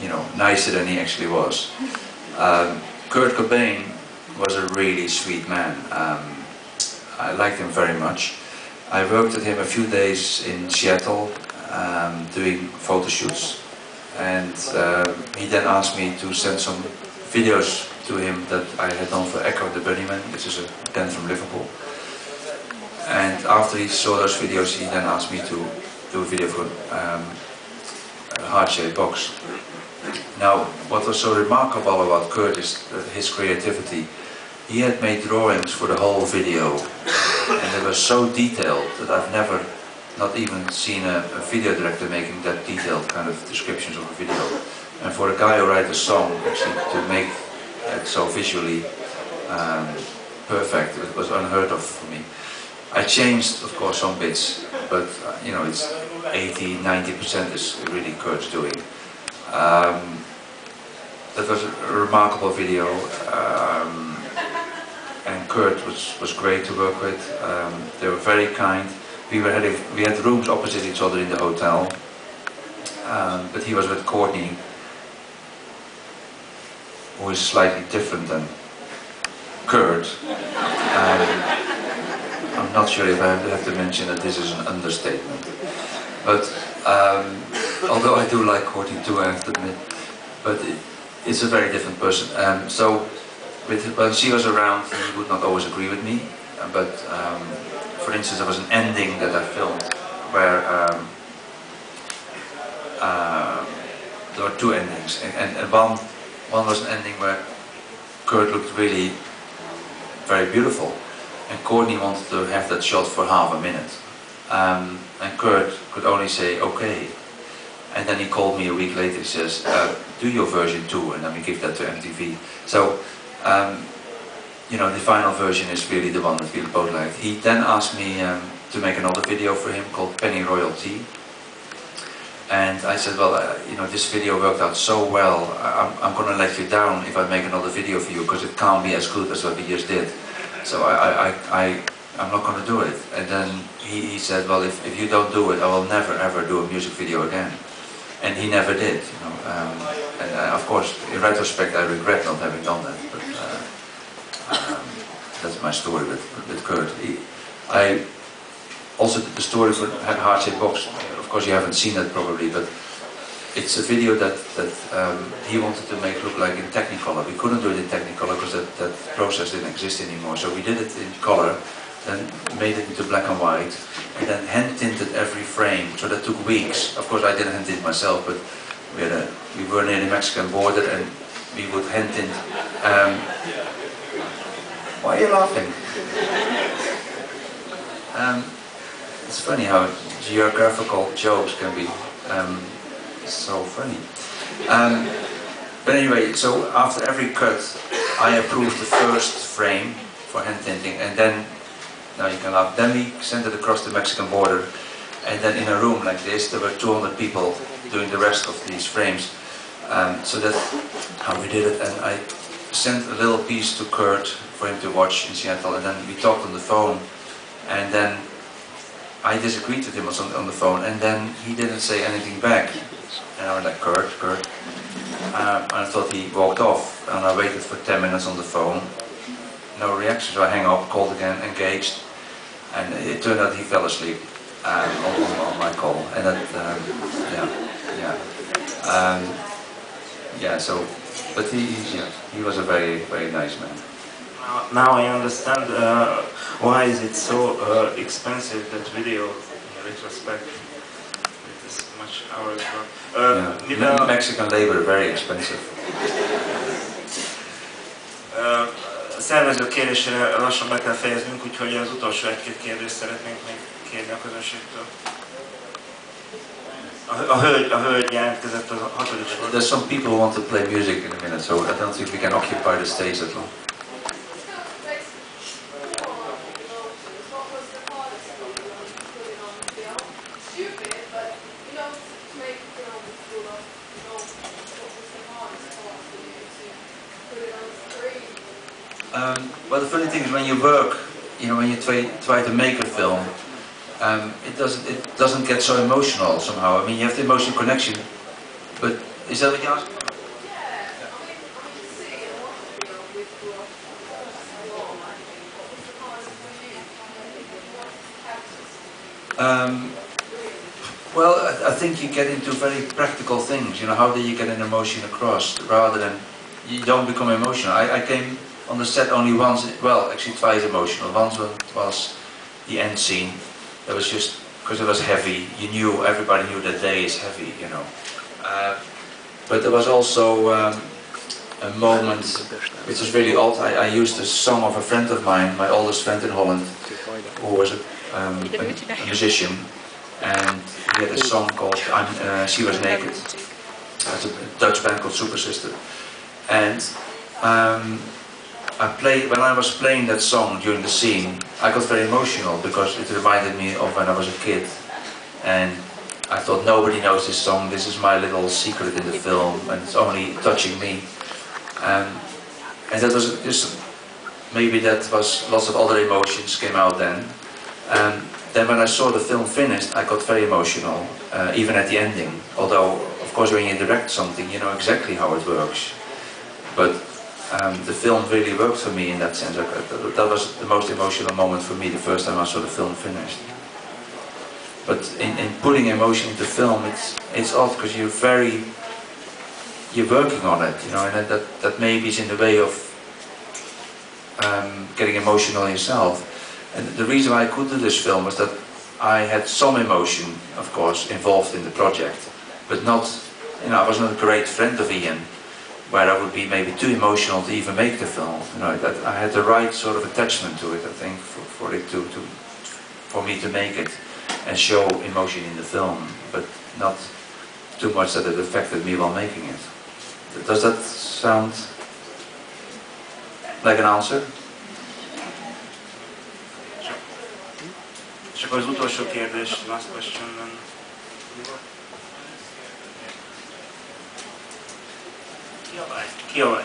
you know, nicer than he actually was. Kurt Cobain was a really sweet man. I liked him very much. I worked with him a few days in Seattle doing photo shoots, and he then asked me to send some videos to him that I had done for Echo the Bunnymen, which is a band from Liverpool. And after he saw those videos, he then asked me to do a video for a heart-shaped box. Now, what was so remarkable about Kurt is his creativity. He had made drawings for the whole video, and they were so detailed that I've never, not even seen a video director making that detailed kind of descriptions of a video. And for a guy who writes a song, actually, to make it so visually perfect, it was unheard of for me. I changed, of course, some bits, but you know, it's 80–90% is really Kurt's doing. That was a remarkable video, and Kurt was great to work with. They were very kind. We had rooms opposite each other in the hotel, but he was with Courtney, who is slightly different than Kurt. I'm not sure if I have to mention that this is an understatement, but although I do like Courtney too, I have to admit, but it's a very different person. So when she was around, he would not always agree with me, but for instance, there was an ending that I filmed where there were two endings, and one was an ending where Kurt looked really very beautiful, and Courtney wanted to have that shot for half a minute, and Kurt could only say okay, and then he called me a week later. He says, do your version too, and then we give that to MTV. So you know, the final version is really the one that we both liked. He then asked me to make another video for him called Penny Royalty. And I said, well, you know, this video worked out so well, I'm going to let you down if I make another video for you, because it can't be as good as what we just did. So I'm not going to do it. And then he said, well, if you don't do it, I will never ever do a music video again. And he never did, you know. And of course, in retrospect, I regret not having done that. But that's my story with Kurt. Also, the story for Heart-Shaped Box, of course you haven't seen that probably, but it's a video that he wanted to make look like in Technicolor. We couldn't do it in Technicolor because that process didn't exist anymore. So we did it in color, then made it into black and white, and then hand tinted every frame. So that took weeks. Of course I didn't hand tint myself, but we were near the Mexican border and we would hand tint. Why are you laughing? It's funny how geographical jokes can be so funny. But anyway, so after every cut, I approved the first frame for hand tinting, and then, now you can laugh, then we sent it across the Mexican border, and then in a room like this, there were 200 people doing the rest of these frames. So that's how we did it, and I sent a little piece to Kurt for him to watch in Seattle, and then we talked on the phone, and then I disagreed with him on the phone, and then he didn't say anything back. And I was like, Kurt. And I thought he walked off, and I waited for 10 minutes on the phone. No reaction, so I hang up, called again, engaged, and it turned out he fell asleep on my call. And that, so, but he was a very, very nice man. Now I understand why is it so expensive, that video, in retrospect. It is much hours work. Mexican labor, very expensive. Szervező kérésére lassan be kell fejeznünk, úgyhogy az utolsó egy-két kérdést szeretnénk még kérni a közönségtől. A hölgy jelentkezett a hatodik sorban. There's some people who want to play music in a minute, so I don't think we can occupy the stage that long. Well, the funny thing is, when you work, you know, when you try to make a film, it doesn't get so emotional somehow. I mean, you have the emotional connection, but Is that what you asked? Well, I think you get into very practical things. You know, how do you get an emotion across rather than you don't become emotional. I came on the set only once, well, actually twice emotional. Once was the end scene. That was just because it was heavy. You knew, everybody knew that day is heavy, you know. But there was also a moment which was really old. I used a song of a friend of mine, my oldest friend in Holland, who was a musician, and he had a song called She Was Naked. It's a Dutch band called Super Sister. And when I was playing that song during the scene, I got very emotional because it reminded me of when I was a kid. And I thought, nobody knows this song, this is my little secret in the film, and it's only touching me. And that was just, maybe that was, lots of other emotions came out then. And then when I saw the film finished, I got very emotional, even at the ending. Although, of course, when you direct something, you know exactly how it works. But the film really worked for me in that sense. That was the most emotional moment for me, the first time I saw the film finished. But in putting emotion into film, it's odd because you're working on it, you know, and that maybe is in the way of getting emotional yourself. And the reason why I could do this film was that I had some emotion, of course, involved in the project, but not, you know, I was not a great friend of Ian, where I would be maybe too emotional to even make the film. You know, that I had the right sort of attachment to it, I think, for me to make it and show emotion in the film, but not too much that it affected me while making it. Does that sound like an answer? És akkor az utolsó kérdés, last question. Kiabálj.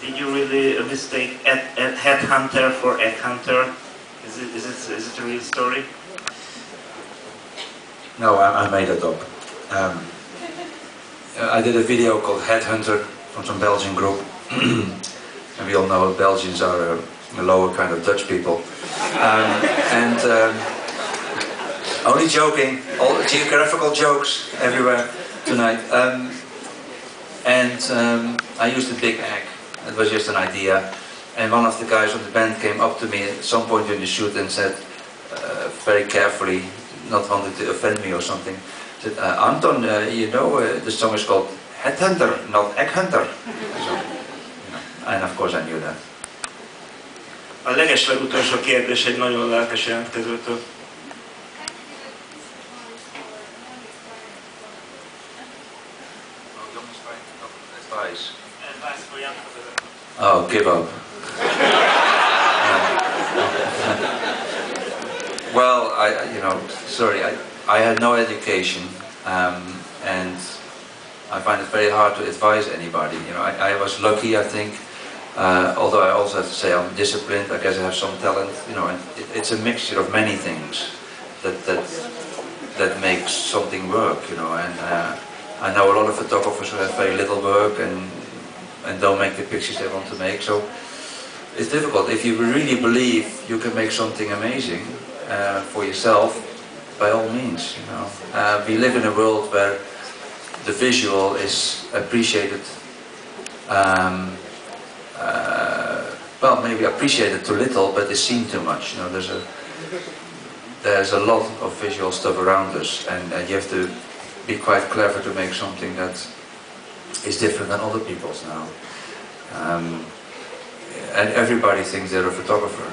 Did you really mistake headhunter for egg hunter? Is it a real story? No, I made it up. I did a video called Headhunter from some Belgian group, and we all know Belgians are a lower kind of Dutch people. Only joking, all geographical jokes everywhere tonight. I used a big egg. It was just an idea. And one of the guys on the band came up to me at some point during the shoot and said, very carefully, not wanting to offend me or something, said, Anton, you know, the song is called Headhunter, not Egg Hunter. So, you know, and of course I knew that. A legeslegutolsó kérdés egy nagyon lelkes jelentkezőtől. Oh, give up. Well, sorry, I had no education, and I find it very hard to advise anybody. You know, I was lucky, I think, although I also have to say I'm disciplined. I guess I have some talent. You know, and it's a mixture of many things that makes something work. You know, and I know a lot of photographers who have very little work and don't make the pictures they want to make. So it's difficult. If you really believe you can make something amazing for yourself, by all means, you know. We live in a world where the visual is appreciated, well, maybe appreciated too little, but is seen too much. You know, there's a lot of visual stuff around us, and you have to be quite clever to make something that is different than other people's now. And everybody thinks they're a photographer.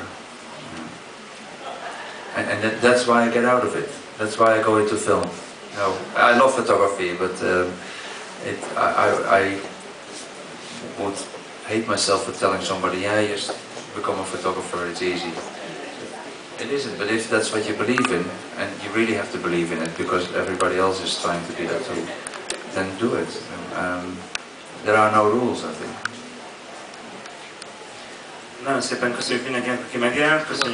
And that's why I get out of it. That's why I go into film. You know, I love photography, but I would hate myself for telling somebody, yeah, just become a photographer, it's easy. It isn't, but if that's what you believe in, and you really have to believe in it because everybody else is trying to be that too, then do it. There are no rules, I think. Nagyon szépen köszönjük mindenkinek, aki megjelent, köszönjük